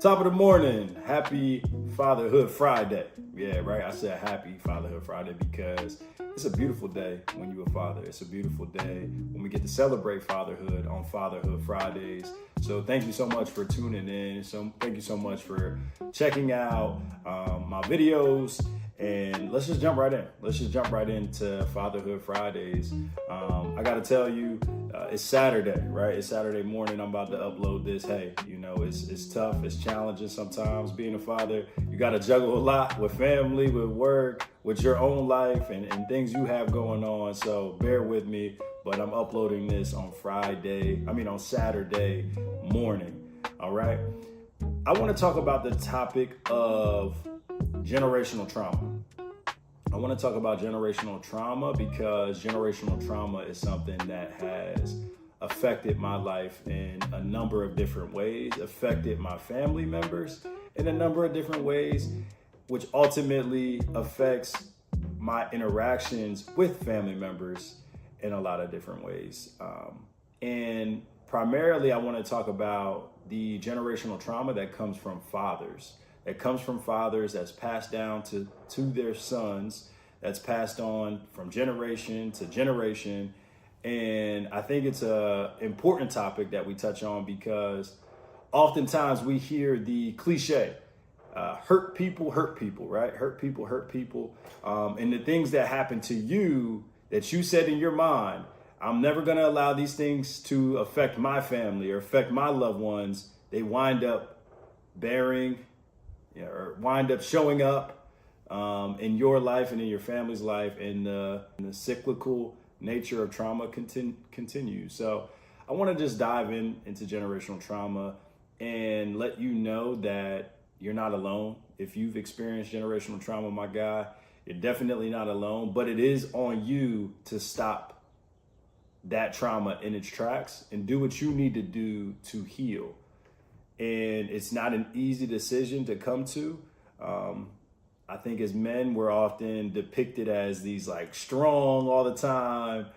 Top of the morning, happy Fatherhood Friday. Yeah, right. I said happy Fatherhood Friday because it's a beautiful day when you're a father. It's a beautiful day when we get to celebrate fatherhood on Fatherhood Fridays. So thank you so much for tuning in. So thank you so much for checking out my videos. And let's just jump right in. Let's just jump right into Fatherhood Fridays. I got to tell you, it's Saturday, right? It's Saturday morning. I'm about to upload this. Hey, you know, it's tough. It's challenging sometimes being a father. You got to juggle a lot with family, with work, with your own life and things you have going on. So bear with me, but I'm uploading this on on Saturday morning. All right. I want to talk about the topic of generational trauma. I want to talk about generational trauma because generational trauma is something that has affected my life in a number of different ways, affected my family members in a number of different ways, which ultimately affects my interactions with family members in a lot of different ways. And primarily, I want to talk about the generational trauma that comes from fathers. That's passed down to their sons, that's passed on from generation to generation. And I think it's an important topic that we touch on because oftentimes we hear the cliche, hurt people, right? Hurt people. And the things that happen to you that you said in your mind, I'm never going to allow these things to affect my family or affect my loved ones. They wind up or wind up showing up in your life and in your family's life, and the cyclical nature of trauma continues. So I want to just dive into generational trauma and let you know that you're not alone. If you've experienced generational trauma, my guy, you're definitely not alone, but it is on you to stop that trauma in its tracks and do what you need to do to heal. And it's not an easy decision to come to. I think as men, we're often depicted as these like strong all the time.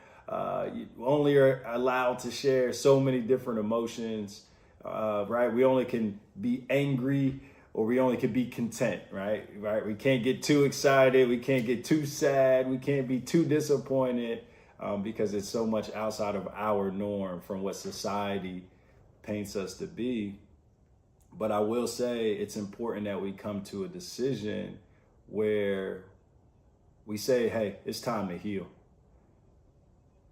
You only are allowed to share so many different emotions, right? We only can be angry or we only can be content, right? We can't get too excited. We can't get too sad. We can't be too disappointed because it's so much outside of our norm from what society paints us to be. But I will say it's important that we come to a decision where we say, hey, it's time to heal.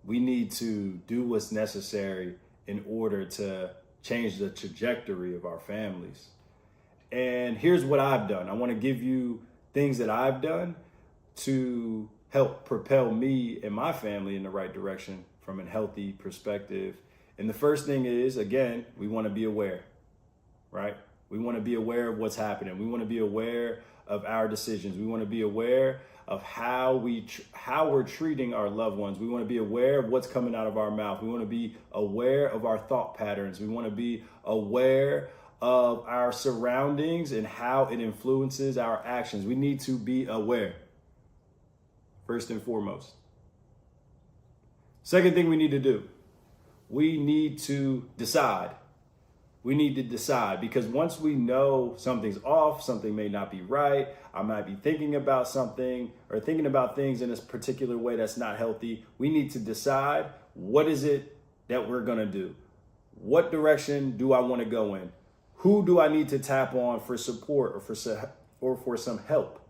We need to do what's necessary in order to change the trajectory of our families. And here's what I've done. I want to give you things that I've done to help propel me and my family in the right direction from a healthy perspective. And the first thing is, again, we want to be aware. Right? We want to be aware of what's happening. We want to be aware of our decisions. We want to be aware of how we're treating our loved ones. We want to be aware of what's coming out of our mouth. We want to be aware of our thought patterns. We want to be aware of our surroundings and how it influences our actions. We need to be aware, first and foremost. Second thing we need to do, we need to decide. We need to decide, because once we know something's off, something may not be right, I might be thinking about something or thinking about things in a particular way that's not healthy, we need to decide, what is it that we're going to do? What direction do I want to go in? Who do I need to tap on for support or for some help?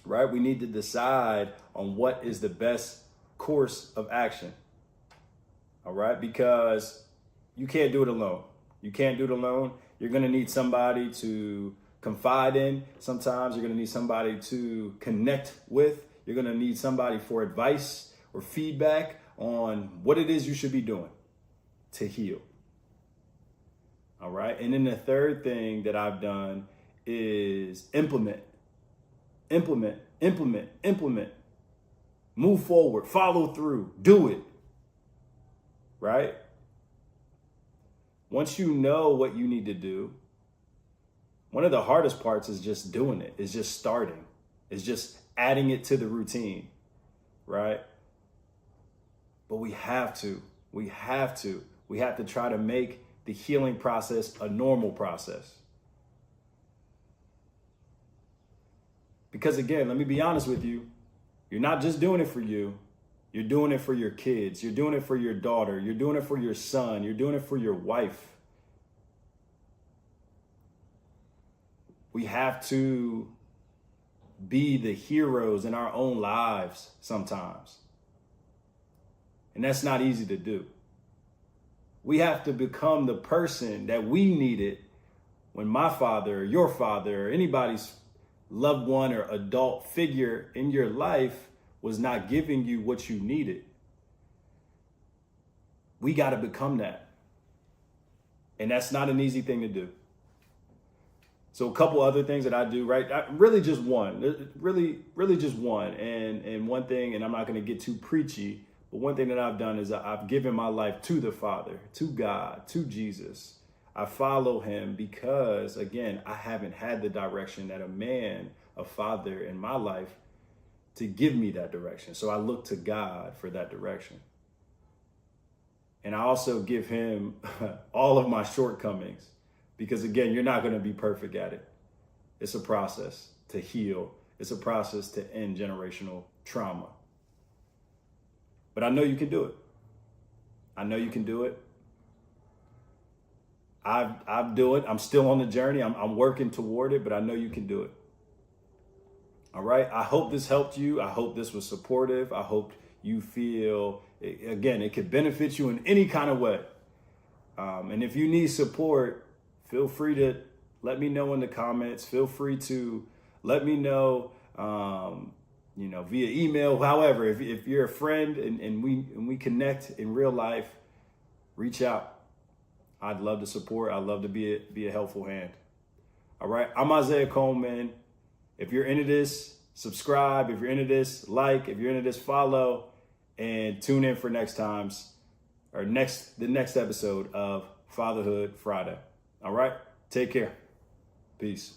Right? We need to decide on what is the best course of action. All right? Because you can't do it alone. You can't do it alone. You're going to need somebody to confide in. Sometimes you're going to need somebody to connect with. You're going to need somebody for advice or feedback on what it is you should be doing to heal. All right. And then the third thing that I've done is implement. Move forward, follow through, do it. Right? Once you know what you need to do, one of the hardest parts is just doing it. It's just starting. It's just adding it to the routine, right? But we have to try to make the healing process a normal process. Because again, let me be honest with you. You're not just doing it for you. You're doing it for your kids. You're doing it for your daughter. You're doing it for your son. You're doing it for your wife. We have to be the heroes in our own lives sometimes. And that's not easy to do. We have to become the person that we needed when my father, or your father, or anybody's loved one or adult figure in your life was not giving you what you needed. We got to become that. And that's not an easy thing to do. So a couple other things that I do, right? Really just one, really just one. And one thing, and I'm not going to get too preachy, but one thing that I've done is I've given my life to the Father, to God, to Jesus. I follow him because, again, I haven't had the direction that a father in my life to give me that direction. So I look to God for that direction. And I also give him all of my shortcomings because, again, you're not going to be perfect at it. It's a process to heal. It's a process to end generational trauma. But I know you can do it. I know you can do it. I've do it. I'm still on the journey. I'm working toward it, but I know you can do it. All right. I hope this helped you. I hope this was supportive. I hope you feel, again, it could benefit you in any kind of way. And if you need support, feel free to let me know in the comments. Feel free to let me know, via email. However, if you're a friend and we connect in real life, reach out. I'd love to support. I'd love to be a helpful hand. All right. I'm Isaiah Coleman. If you're into this, subscribe. If you're into this, like. If you're into this, follow. And tune in for the next episode of Fatherhood Friday. All right. Take care. Peace.